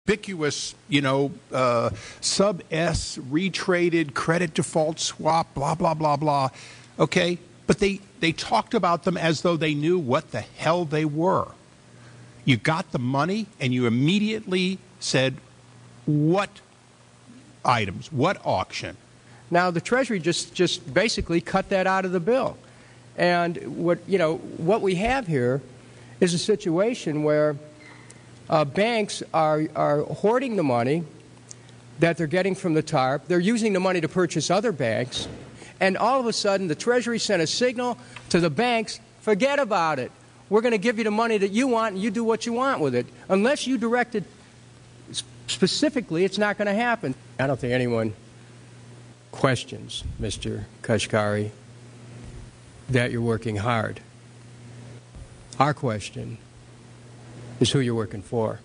conspicuous, sub-S, retraded, credit default swap, blah, blah, blah, blah. Okay? But they talked about them as though they knew what the hell they were. You got the money and you immediately said, what items, what auction? Now, the Treasury just basically cut that out of the bill. And what we have here is a situation where banks are hoarding the money that they're getting from the TARP. They're using the money to purchase other banks. And all of a sudden, the Treasury sent a signal to the banks, forget about it. We're going to give you the money that you want, and you do what you want with it. Unless you direct it specifically, it's not going to happen. I don't think anyone questions, Mr. Kashkari, that you're working hard. Our question is who you're working for.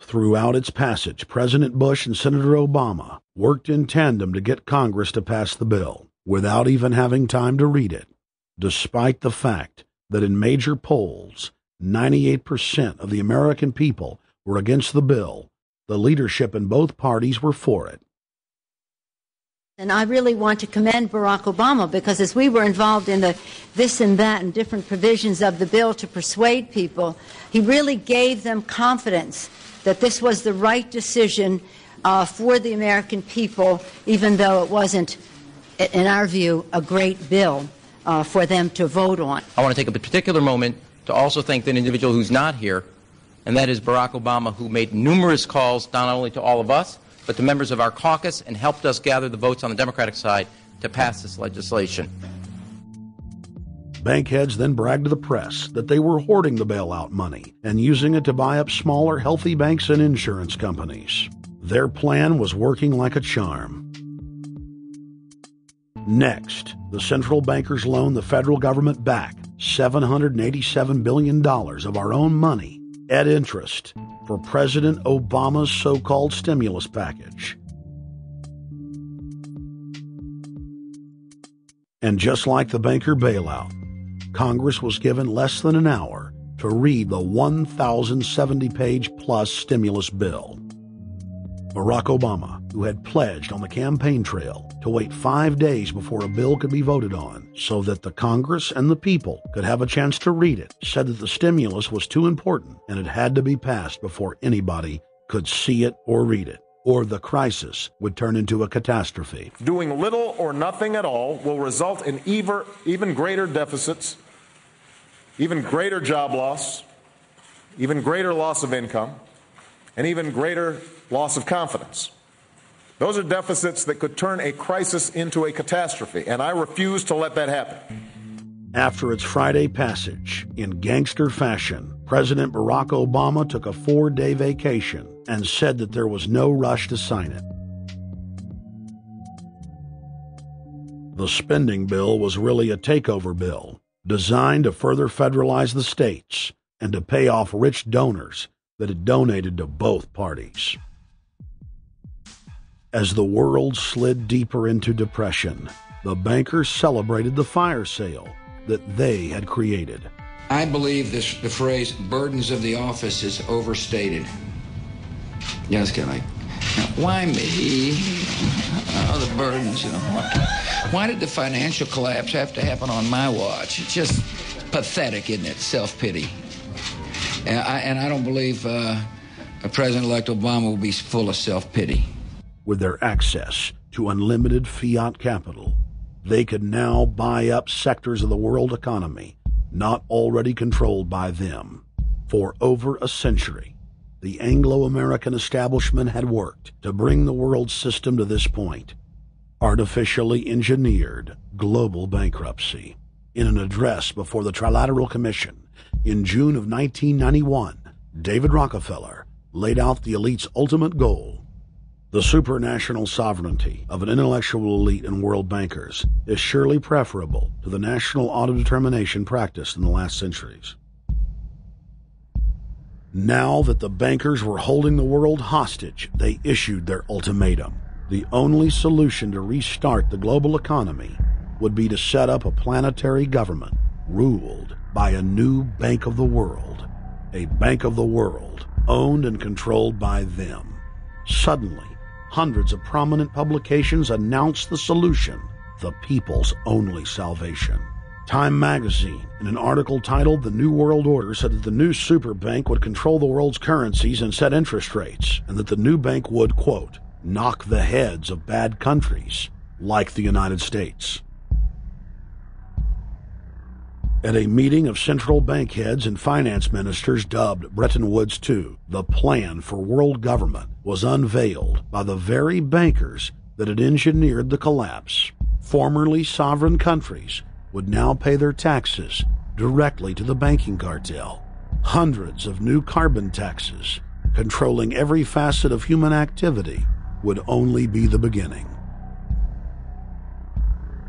Throughout its passage, President Bush and Senator Obama worked in tandem to get Congress to pass the bill without even having time to read it, despite the fact that in major polls, 98% of the American people were against the bill. The leadership in both parties were for it. And I really want to commend Barack Obama, because as we were involved in the this and that and different provisions of the bill to persuade people, he really gave them confidence that this was the right decision for the American people, even though it wasn't, in our view, a great bill for them to vote on. I want to take a particular moment to also thank an individual who's not here, and that is Barack Obama, who made numerous calls not only to all of us, but to members of our caucus, and helped us gather the votes on the Democratic side to pass this legislation. Bankheads then bragged to the press that they were hoarding the bailout money and using it to buy up smaller, healthy banks and insurance companies. Their plan was working like a charm. Next, the central bankers loaned the federal government back $787 billion of our own money at interest for President Obama's so-called stimulus package. And just like the banker bailout, Congress was given less than an hour to read the 1,070-page-plus stimulus bill. Barack Obama, who had pledged on the campaign trail to wait 5 days before a bill could be voted on so that the Congress and the people could have a chance to read it, said that the stimulus was too important and it had to be passed before anybody could see it or read it, or the crisis would turn into a catastrophe. Doing little or nothing at all will result in even greater deficits, even greater job loss, even greater loss of income, and even greater loss of confidence. Those are deficits that could turn a crisis into a catastrophe, and I refuse to let that happen. After its Friday passage, in gangster fashion, President Barack Obama took a 4-day vacation and said that there was no rush to sign it. The spending bill was really a takeover bill, designed to further federalize the states and to pay off rich donors that had donated to both parties. As the world slid deeper into depression, the bankers celebrated the fire sale that they had created. I believe the phrase burdens of the office is overstated. Yes, kind of like, why me? Oh, the burdens, Why did the financial collapse have to happen on my watch? It's just pathetic, isn't it? Self-pity. And I don't believe President-elect Obama will be full of self-pity. With their access to unlimited fiat capital, they could now buy up sectors of the world economy not already controlled by them. For over a century, the Anglo-American establishment had worked to bring the world system to this point. Artificially engineered global bankruptcy. In an address before the Trilateral Commission in June of 1991, David Rockefeller laid out the elite's ultimate goal. The supranational sovereignty of an intellectual elite and world bankers is surely preferable to the national autodetermination practiced in the last centuries. Now that the bankers were holding the world hostage, they issued their ultimatum. The only solution to restart the global economy would be to set up a planetary government ruled by a new Bank of the World, a Bank of the World owned and controlled by them. Suddenly, hundreds of prominent publications announced the solution, the people's only salvation. Time magazine, in an article titled The New World Order, said that the new super bank would control the world's currencies and set interest rates, and that the new bank would, quote, knock the heads of bad countries like the United States. At a meeting of central bank heads and finance ministers dubbed Bretton Woods II, the plan for world government was unveiled by the very bankers that had engineered the collapse. Formerly sovereign countries would now pay their taxes directly to the banking cartel. Hundreds of new carbon taxes, controlling every facet of human activity, would only be the beginning.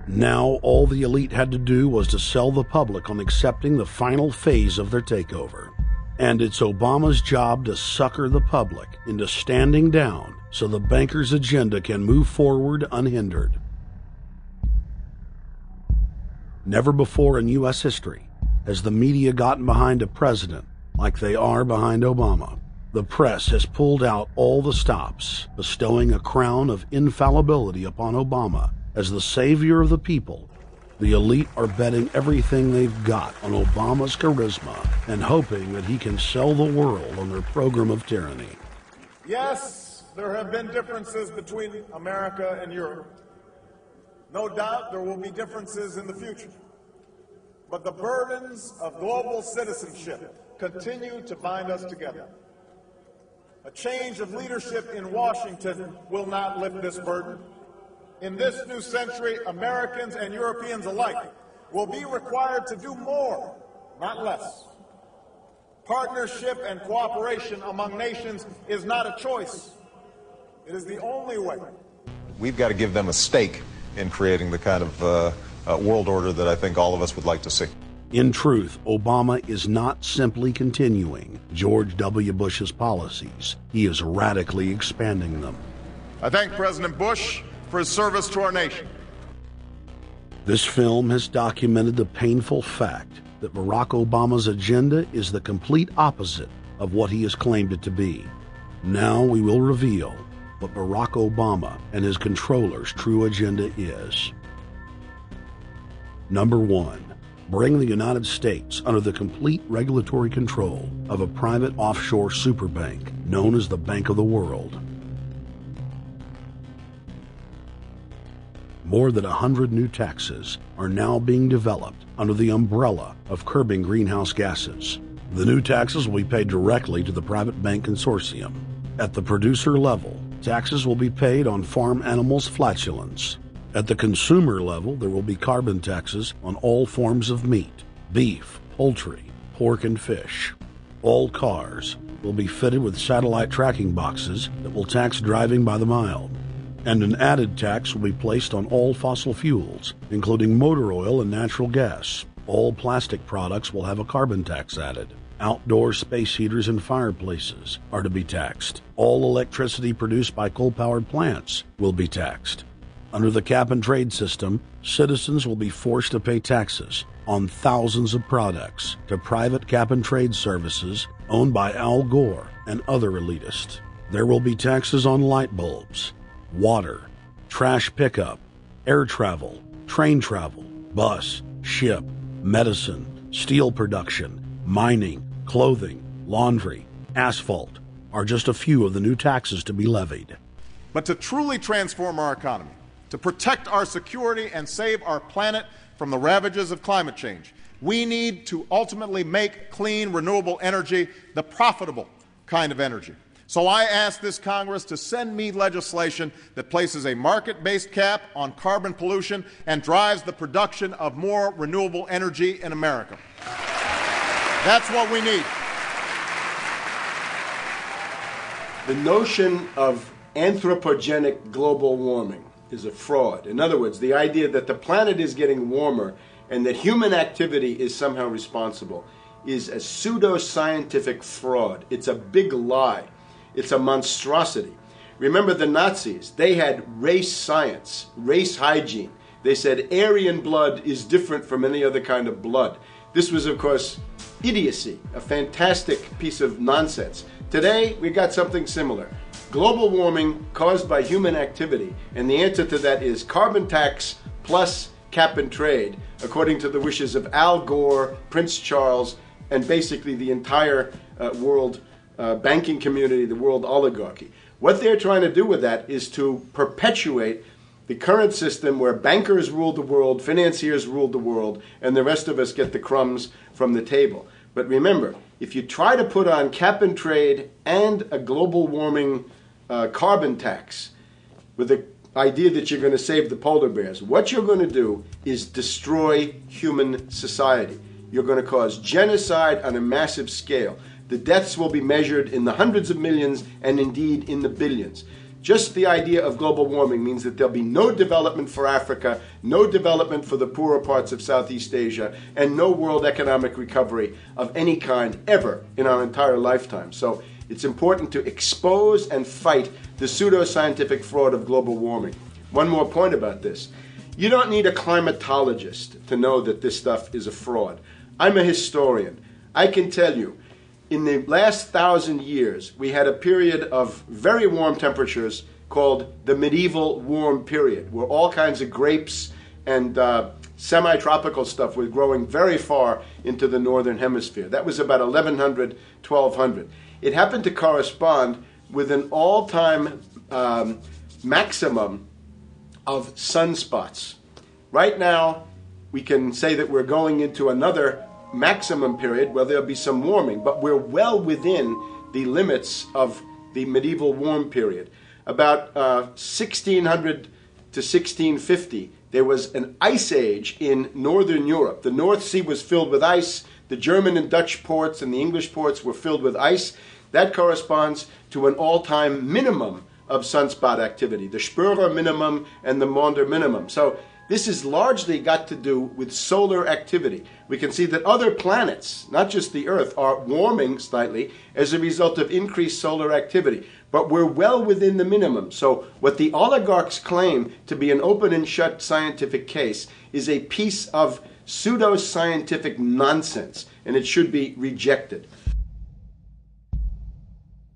Now all the elite had to do was to sell the public on accepting the final phase of their takeover. And it's Obama's job to sucker the public into standing down so the bankers' agenda can move forward unhindered. Never before in U.S. history has the media gotten behind a president like they are behind Obama. The press has pulled out all the stops, bestowing a crown of infallibility upon Obama as the savior of the people. The elite are betting everything they've got on Obama's charisma and hoping that he can sell the world on their program of tyranny. Yes, there have been differences between America and Europe. No doubt there will be differences in the future. But the burdens of global citizenship continue to bind us together. A change of leadership in Washington will not lift this burden. In this new century, Americans and Europeans alike will be required to do more, not less. Partnership and cooperation among nations is not a choice. It is the only way. We've got to give them a stake in creating the kind of world order that I think all of us would like to see. In truth, Obama is not simply continuing George W. Bush's policies. He is radically expanding them. I thank President Bush for his service to our nation. This film has documented the painful fact that Barack Obama's agenda is the complete opposite of what he has claimed it to be. Now we will reveal what Barack Obama and his controllers' true agenda is. Number 1. Bring the United States under the complete regulatory control of a private offshore superbank known as the Bank of the World. More than 100 new taxes are now being developed under the umbrella of curbing greenhouse gases. The new taxes will be paid directly to the private bank consortium. At the producer level, taxes will be paid on farm animals' flatulence. At the consumer level, there will be carbon taxes on all forms of meat, beef, poultry, pork, and fish. All cars will be fitted with satellite tracking boxes that will tax driving by the mile. And an added tax will be placed on all fossil fuels, including motor oil and natural gas. All plastic products will have a carbon tax added. Outdoor space heaters and fireplaces are to be taxed. All electricity produced by coal-powered plants will be taxed. Under the cap-and-trade system, citizens will be forced to pay taxes on thousands of products to private cap-and-trade services owned by Al Gore and other elitists. There will be taxes on light bulbs, water, trash pickup, air travel, train travel, bus, ship, medicine, steel production, mining, clothing, laundry, asphalt are just a few of the new taxes to be levied. But to truly transform our economy, to protect our security and save our planet from the ravages of climate change, we need to ultimately make clean, renewable energy the profitable kind of energy. So I ask this Congress to send me legislation that places a market-based cap on carbon pollution and drives the production of more renewable energy in America. That's what we need. The notion of anthropogenic global warming is a fraud. In other words, the idea that the planet is getting warmer and that human activity is somehow responsible is a pseudo-scientific fraud. It's a big lie. It's a monstrosity. Remember the Nazis, they had race science, race hygiene. They said Aryan blood is different from any other kind of blood. This was, of course, idiocy, a fantastic piece of nonsense. Today, we got something similar. Global warming caused by human activity, and the answer to that is carbon tax plus cap and trade, according to the wishes of Al Gore, Prince Charles, and basically the entire world banking community, the world oligarchy. What they're trying to do with that is to perpetuate the current system where bankers rule the world, financiers rule the world, and the rest of us get the crumbs from the table. But remember, if you try to put on cap and trade and a global warming carbon tax with the idea that you're going to save the polar bears, what you're going to do is destroy human society. You're going to cause genocide on a massive scale. The deaths will be measured in the hundreds of millions and indeed in the billions. Just the idea of global warming means that there'll be no development for Africa, no development for the poorer parts of Southeast Asia, and no world economic recovery of any kind ever in our entire lifetime. So it's important to expose and fight the pseudoscientific fraud of global warming. One more point about this. You don't need a climatologist to know that this stuff is a fraud. I'm a historian. I can tell you, in the last 1,000 years, we had a period of very warm temperatures called the medieval warm period, where all kinds of grapes and semi-tropical stuff was growing very far into the northern hemisphere. That was about 1100, 1200. It happened to correspond with an all-time maximum of sunspots. Right now, we can say that we're going into another maximum period where there'll be some warming, but we're well within the limits of the medieval warm period. About 1600 to 1650, there was an ice age in northern Europe. The North Sea was filled with ice. The German and Dutch ports and the English ports were filled with ice. That corresponds to an all-time minimum of sunspot activity, the Spörer minimum and the Maunder minimum. So this has largely got to do with solar activity. We can see that other planets, not just the Earth, are warming slightly as a result of increased solar activity. But we're well within the minimum. So what the oligarchs claim to be an open and shut scientific case is a piece of pseudo-scientific nonsense, and it should be rejected.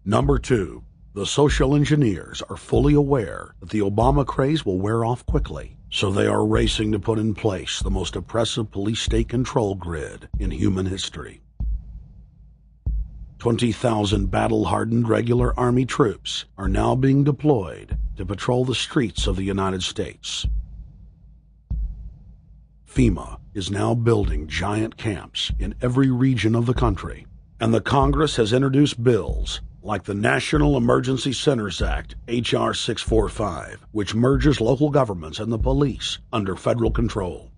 Number 2, the social engineers are fully aware that the Obama craze will wear off quickly. So they are racing to put in place the most oppressive police state control grid in human history. 20,000 battle-hardened regular Army troops are now being deployed to patrol the streets of the United States. FEMA is now building giant camps in every region of the country, and the Congress has introduced bills like the National Emergency Centers Act, H.R. 645, which merges local governments and the police under federal control.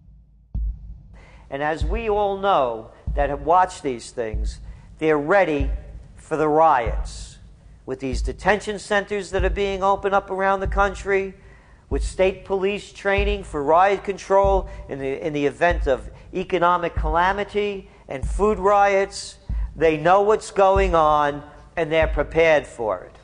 And as we all know that have watched these things, they're ready for the riots. With these detention centers that are being opened up around the country, with state police training for riot control in the event of economic calamity and food riots, they know what's going on and they're prepared for it.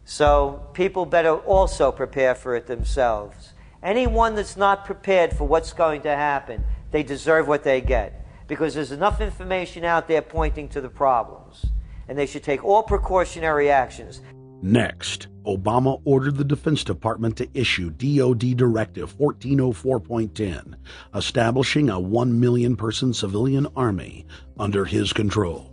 So people better also prepare for it themselves. Anyone that's not prepared for what's going to happen, they deserve what they get, because there's enough information out there pointing to the problems, and they should take all precautionary actions. Next, Obama ordered the Defense Department to issue DoD Directive 1404.10, establishing a 1 million-person civilian army under his control.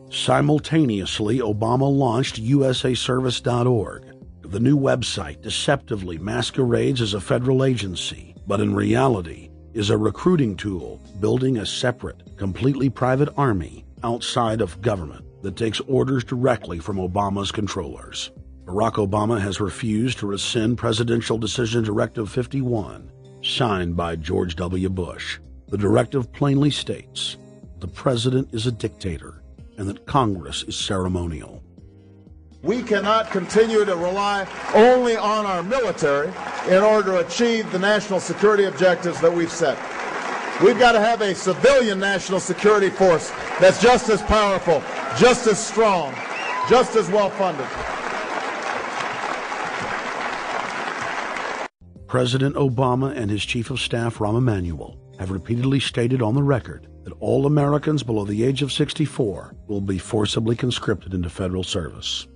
Simultaneously, Obama launched USAService.org. The new website deceptively masquerades as a federal agency, but in reality is a recruiting tool building a separate, completely private army outside of government that takes orders directly from Obama's controllers. Barack Obama has refused to rescind Presidential Decision Directive 51, signed by George W. Bush. The directive plainly states the president is a dictator and that Congress is ceremonial. We cannot continue to rely only on our military in order to achieve the national security objectives that we've set. We've got to have a civilian national security force that's just as powerful, just as strong, just as well-funded. President Obama and his Chief of Staff, Rahm Emanuel, have repeatedly stated on the record that all Americans below the age of 64 will be forcibly conscripted into federal service.